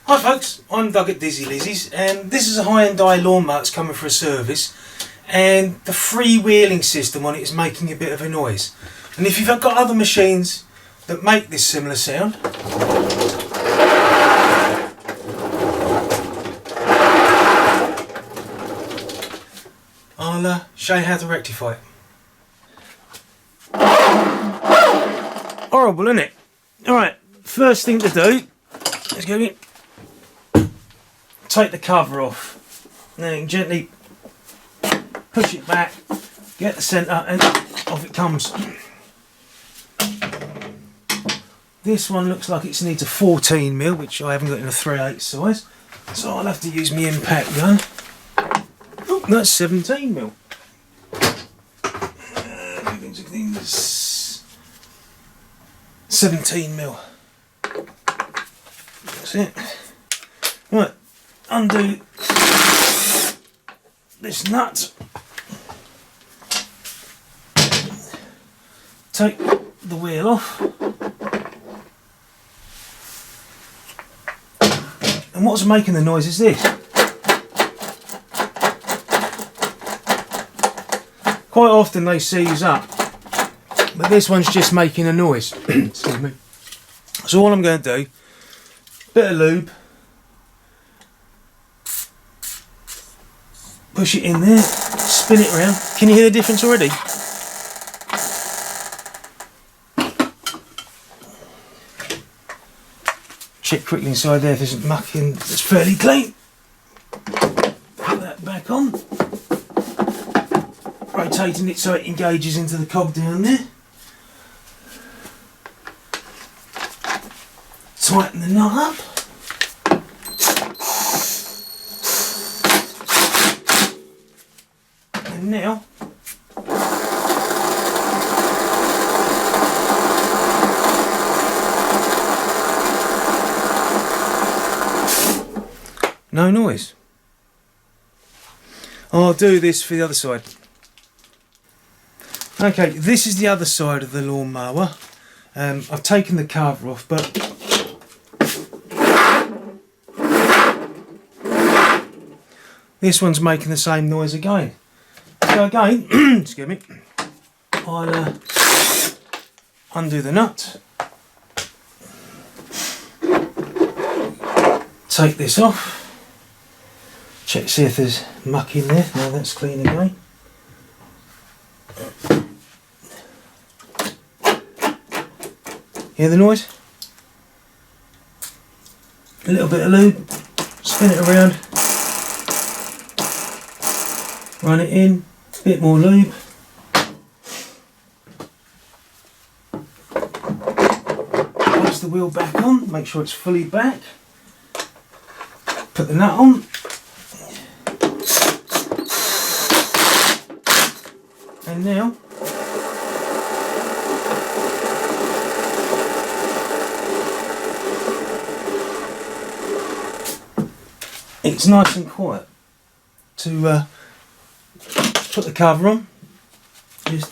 Hi folks, I'm Doug at Dizzy Lizzie's, and this is a Hyundai lawnmower that's coming for a service, and the freewheeling system on it is making a bit of a noise. And if you've got other machines that make this similar sound, I'll show you how to rectify it. Horrible, isn't it? Alright, first thing to do is go in, take the cover off, then gently push it back, get the centre, and off it comes. This one looks like it needs a 14mm, which I haven't got in a 3/8 size, so I'll have to use my impact gun. Oh, that's 17mm. 17mm. That's it. Right, undo this nut. Take the wheel off. And what's making the noise is this. Quite often they seize up, but this one's just making a noise. Excuse me. So all I'm going to do, bit of lube, push it in there, spin it around. Can you hear the difference already? Check quickly inside there if there's muck in. It's fairly clean. Put that back on. Rotating it so it engages into the cob down there. Tighten the nut up. And now no noise. I'll do this for the other side. Okay, this is the other side of the lawnmower. I've taken the cover off, but this one's making the same noise again. So again, excuse me, I'll undo the nut, take this off, check see if there's muck in there. No, that's clean again. Hear the noise? A little bit of lube, spin it around, run it in, a bit more lube. Place the wheel back on, make sure it's fully back. Put the nut on. And now it's nice and quiet to put the cover on, just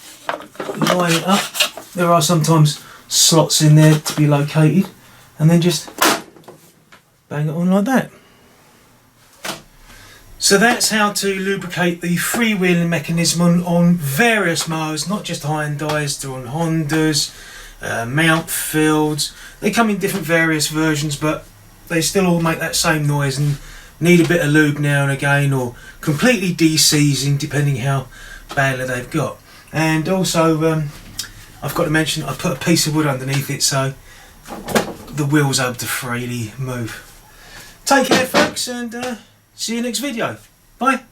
line it up. There are sometimes slots in there to be located, and then just bang it on like that. So that's how to lubricate the freewheeling mechanism on various mowers, not just Hyundais, they're on Hondas, Mount Fields. They come in different various versions, but they still all make that same noise and need a bit of lube now and again, or completely de-seizing depending how badly they've got. And also I've got to mention I put a piece of wood underneath it so the wheel's able to freely move. Take care folks, and see you next video. Bye.